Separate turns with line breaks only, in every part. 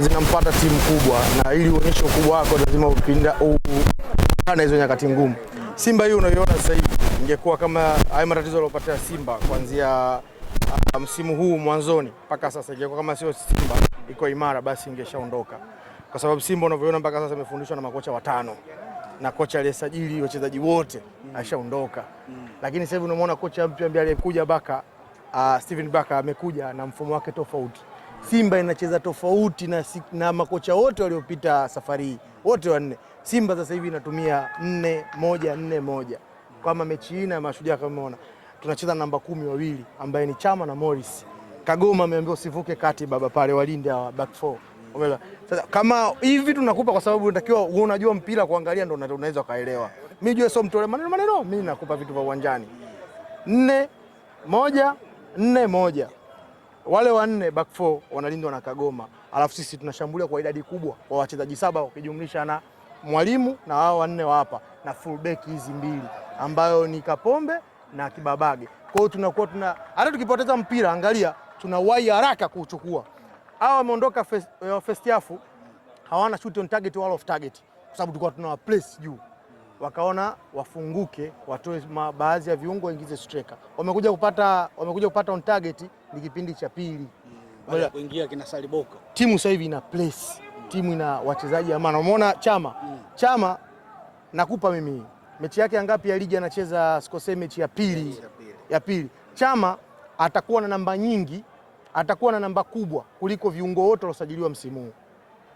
zinampata timu kubwa, na ili uonyeshe ukubwa wako lazima upinde hizo nyakati ngumu. Simba hii unaiona sasa hivi ingekuwa kama haya matatizo yaliyopata Simba kuanzia msimu huu mwanzoni mpaka sasa, ingekuwa kama sio Simba iko imara, basi ingeshaondoka, kwa sababu Simba unavyoona mpaka sasa imefundishwa na makocha watano na kocha aliyesajili wachezaji wote ashaondoka. Lakini sasa hivi unamwona kocha mpya ambaye alikuja Steven Baka amekuja na mfumo wake tofauti. Simba inacheza tofauti na makocha wote waliopita safari hii wote wanne. Simba sasa hivi inatumia 4-1-4-1. Kama mechi hii na Mashujaa kama umeona tunacheza namba 10 wawili ambaye ni Chama na Morris. Kagoma ameambiwa usivuke kati baba pale, walinde wa back 4. Umeelewa? Sasa kama hivi tunakupa kwa sababu unatakiwa unajua mpira kuangalia ndio unaweza kaelewa. Mimi jua sio mtole maneno, mimi nakupa vitu vya uwanjani. 4-1-4-1. Wale wanne back 4 wanalindwa na Kagoma. Alafu sisi tunashambulia kwa idadi kubwa kwa wachezaji 7 ukijumlisha na mwalimu na hao wanne wa hapa na fullback hizi mbili ambayo ni Kapombe na Kibabage. Kwa hiyo tunakuwa hata tukipoteza mpira angalia tunawahi haraka kuuchukua. Hao wameondoka first half hawana shoot on target wala off target kwa sababu tulikuwa tunawa place juu. Wakaona wafunguke, watoe baadhi ya viungo waingize striker. Wamekuja kupata on target ni kipindi cha pili.
Baada ya kuingia kina Saliboko.
Timu sasa hivi ina place. Timu ina wachezaji amana. Umeona Chama? Chama nakupa mimi. Mechi yake ngapi ya ligi anacheza sikose mechi ya pili. Ya pili. Chama atakuwa na namba nyingi, atakuwa na namba kubwa kuliko viungo wote waliosajiliwa msimu huu.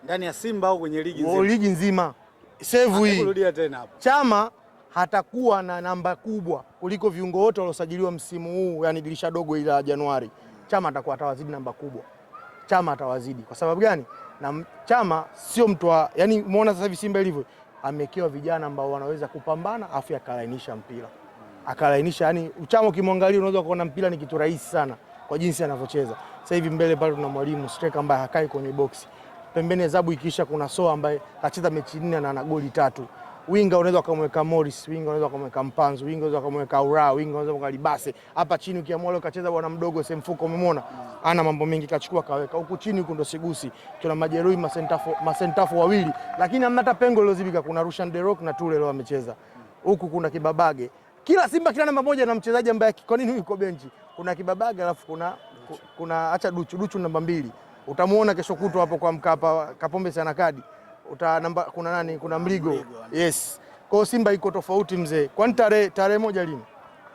Ndani ya Simba au kwenye ligi nzima?
Ligi nzima. Save hii.
Kurudia tena hapo.
Chama hatakuwa na namba kubwa kuliko viungo wote waliosajiliwa msimu huu, yani dirisha dogo ila Januari. Chama atakuwa atawazidi namba kubwa. Chama atawazidi. Kwa sababu gani? Na Chama sio mtu yani umeona sasa hivi Simba ilivyo, amekewa vijana ambao wanaweza kupambana afu akalainisha mpira. Akalainisha, yani Chama ukimwangalia unaweza kuona mpira ni kitu rahisi sana kwa jinsi anavyocheza. Sasa hivi mbele pale tuna mwalimu striker ambaye hakai kwenye box. Pembeni adhabu ikiisha kuna Soa ambaye kacheza mechi 4 na ana goli 3. Winga unaweza kumweka Morris, winga unaweza kumweka Mpanzu, winga unaweza kumweka Aura, winga unaweza kumweka Libase. Hapa chini ukiamua leo kacheza bwana mdogo Semfuko umemwona. Ana mambo mengi kachukua kaweka. Huku chini huko ndo Sigusi. Tuna majeruhi masentafo wawili, lakini hamna hata pengo lilozibika. Kuna Rushan Derok na Tule leo amecheza. Huku kuna Kibabage. Kila Simba kila namba moja na mchezaji ambaye kwa nini yuko benchi? Kuna Kibabage alafu kuna acha Duchu namba 2. Utamuona kesho kutwa hapo kwa Mkapa Kapombe sana kadi. Kuna nani? Kuna Mligo. Yes. Kwa hiyo Simba iko tofauti mzee. Kwani tarehe moja lini?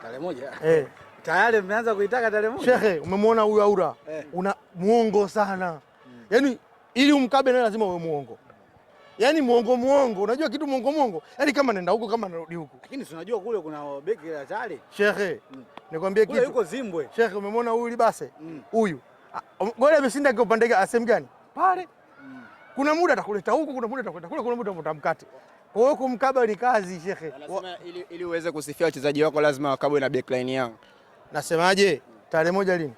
Tarehe moja?
Tayari
mmeanza kuitaka tarehe moja?
Shehe, umemwona huyu Aura? Una muongo sana. Yaani ili umkabe naye lazima uwe muongo. Yaani muongo. Unajua kitu muongo? Yaani kama nenda huko kama narudi huko.
Lakini si unajua kule kuna beki la hatari.
Shehe, nikwambie kitu.
Kule yuko Zimbwe.
Shehe, umemwona huyu Libase? Huyu. Goli ameshinda kwa upande gani? Asem gani? Pale. Kuna muda atakuleta huku, kuna muda atakuleta kule, kuna muda utamkate. Kwa hiyo kumkaba ni kazi Shehe.
Anasema ili uweze kusifia wachezaji wako lazima wakabwe na backline yao.
Nasemaje? Tarehe moja lini?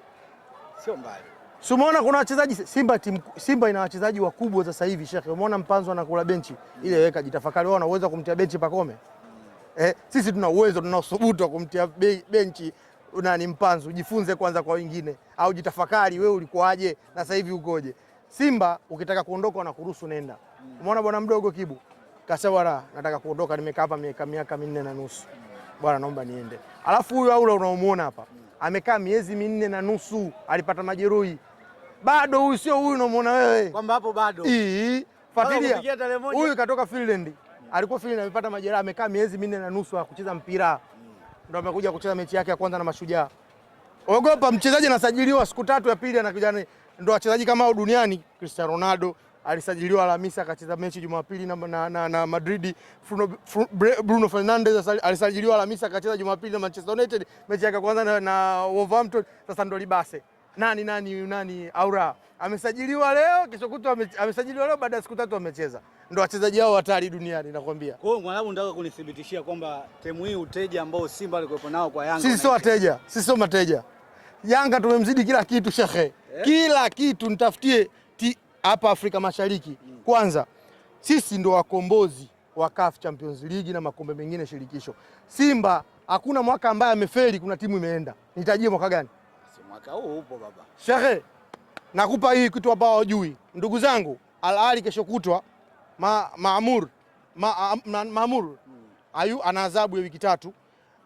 Sio mbali.
Si umeona kuna wachezaji Simba ina wachezaji wakubwa sasa hivi Shehe. Umeona Mpanzo anakula benchi. Ile weka jitafakari wao wanaweza kumtia benchi Pakome. Sisi tuna uwezo, tuna uthubutu wa kumtia benchi nani Mpanzo. Jifunze kwanza kwa wengine au jitafakari wewe ulikuwaje na sasa hivi ukoje. Simba ukitaka kuondoka na kuruhusu nenda. Umeona bwana mdogo Kibu? Kasema nataka kuondoka, nimekaa hapa miaka 4 na nusu. Bwana naomba niende. Alafu huyu Aula unaomuona hapa amekaa miezi 4 na nusu, alipata majeruhi. Bado huyu sio huyu unaomuona wewe.
Kwamba hapo bado.
Fuatilia. Huyu katoka Finland. Alikuwa Finland amepata majeraha, amekaa miezi 4 na nusu hakucheza mpira. Ndio amekuja kucheza mechi yake ya kwanza na Mashujaa. Ogopa mchezaji anasajiliwa siku 3 ya pili anakuja ndio wachezaji kama hao duniani. Cristiano Ronaldo alisajiliwa Alhamisi akacheza mechi Jumapili na Madrid. Bruno Fernandes alisajiliwa Alhamisi akacheza Jumapili na Manchester United mechi yake kwanza na Wolverhampton. Sasa ndo Libase. Nani Aura amesajiliwa leo, kesho kutwa amesajiliwa leo, baada ya siku 3 amecheza. Ndio wachezaji hao hatari duniani nakwambia.
Kwa hiyo mwalabu nataka kunithibitishia kwamba timu hii uteja ambao Simba alikuwa nao kwa Yanga.
Sisi sio wateja, sisi sio mateja. Yanga tumemzidi kila kitu Shehe. Kila kitu nitafutie hapa Afrika Mashariki. Kwanza sisi ndo wakombozi wa CAF Champions League na makombe mengine shirikisho. Simba hakuna mwaka ambaye amefeli kuna timu imeenda. Nitajie mwaka gani?
Si mwaka huu upo baba.
Shehe, nakupa hii kitu ambao hujui. Ndugu zangu, Al Ahly kesho kutwa Maamur ana adhabu ya wiki 3.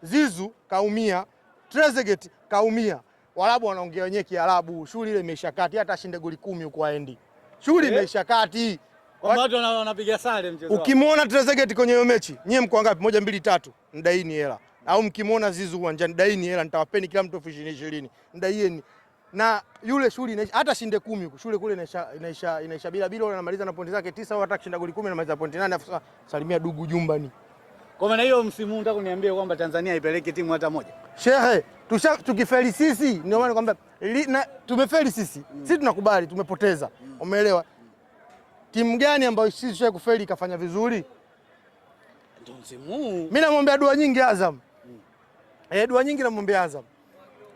Zizu kaumia, Trezeguet kaumia. Warabu wanaongea wenyewe Kiarabu, shughuli ile imeshakati, hata ashinde goli 10 huko aendi. Shughuli imeshakati.
Kwa watu wanapiga sare mchezo.
Ukimwona Trezeguet kwenye hiyo mechi, nyie mko ngapi? 1 2 3, ndaini hela. Au mkimwona Zizu uwanjani, ndaini hela, nitawapeni kila mtu 20 ndaieni. Na yule shughuli hata shinde 10 huko, shule kule inaisha bila anamaliza na pointi zake 9 au hata kushinda goli 10 anamaliza pointi 8 afu salimia dugu jumbani.
Kwa maana hiyo msimu huu nataka kuniambia kwamba Tanzania haipeleki timu hata moja.
Shehe, tukifeli sisi ndio maana kwamba tumefeli sisi. Sisi tunakubali tumepoteza. Umeelewa? Timu gani ambayo sisi tushaye kufeli ikafanya vizuri?
Ndio msimu huu. Mimi
namwombea dua nyingi Azam. Dua nyingi namwombea Azam.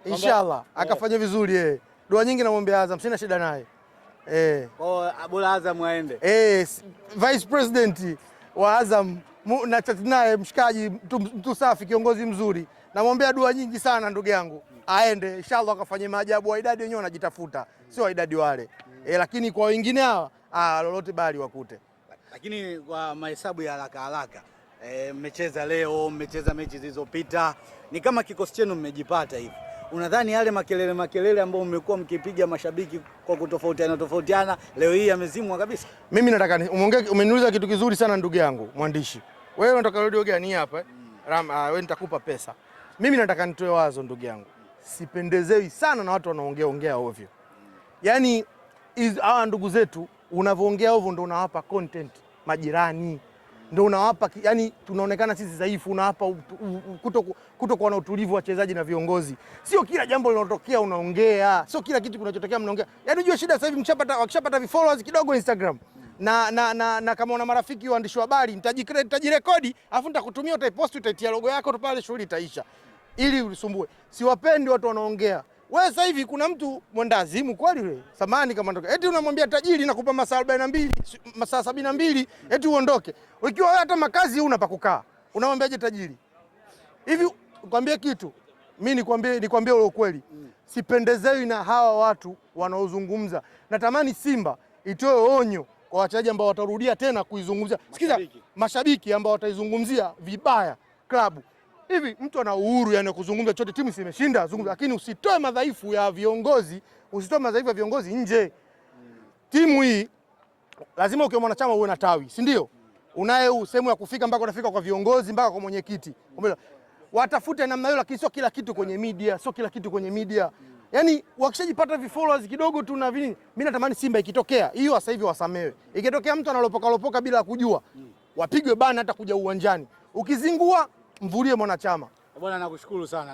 Inshallah akafanya vizuri yeye. Dua nyingi namwombea Azam, sina shida naye.
Kwa bora Azam aende.
Vice President wa Azam na chat naye mshikaji, mtu safi, kiongozi mzuri. Namwombea dua nyingi sana ndugu yangu. Aende inshallah akafanye maajabu. Wydad wenyewe wanajitafuta, sio Wydad wale. Lakini kwa wengine hawa lolote bali wakute.
Lakini kwa mahesabu ya haraka mmecheza leo, mmecheza mechi zilizopita, ni kama kikosi chenu mmejipata hivi. Unadhani yale makelele ambayo mmekuwa mkipiga mashabiki kwa kutofautiana leo hii yamezimwa kabisa?
Mimi nataka umeniuliza kitu kizuri sana ndugu yangu mwandishi. Wewe unataka radio gani hapa? Wewe nitakupa pesa. Mimi nataka nitoe wazo ndugu yangu. Sipendezewi sana na watu wanaongea ovyo. Yaani hawa ndugu zetu unavoongea ovyo ndio unawapa content majirani. Ndio unawapa, yani tunaonekana sisi dhaifu, unawapa kutokuwa na utulivu wachezaji na viongozi. Sio kila jambo linalotokea unaongea, sio kila kitu kinachotokea mnaongea. Yaani unajua shida sasa hivi wakishapata followers kidogo Instagram na kama una marafiki waandishi wa habari, nitajirekodi afu nitakutumia, utaipost, utaitia logo yako pale, shughuli itaisha. Ili ulisumbue. Siwapendi watu wanaongea. Wewe sasa hivi kuna mtu mwendazimu kweli wewe. Samani kama ndoka. Eti unamwambia tajiri nakupa masaa 42, masaa 72, eti uondoke. Ukiwa wewe hata makazi huna pa kukaa. Unamwambiaje tajiri? Hivi nikwambie kitu. Mimi nikwambie ule ukweli. Sipendezewi na hawa watu wanaozungumza. Natamani Simba itoe onyo kwa wachezaji ambao watarudia tena kuizungumzia. Sikiza, mashabiki ambao wataizungumzia vibaya klabu. Hivi mtu ana uhuru yani kuzungumza chochote, timu imeshinda zungumza, lakini usitoe madhaifu ya viongozi, nje. Timu hii lazima ukiwa mwanachama uwe na tawi, si ndio? Unaye sehemu ya kufika mpaka unafika kwa viongozi mpaka kwa mwenyekiti. Watafute namna hiyo, lakini sio kila kitu kwenye media, Yaani wakishajipata followers kidogo tu na vini. Mimi natamani Simba ikitokea hiyo sasa hivi wasamewe. Ikitokea mtu analopoka bila kujua, wapigwe bana hata kuja uwanjani. Ukizingua mvulie mwanachama.
Bwana nakushukuru sana.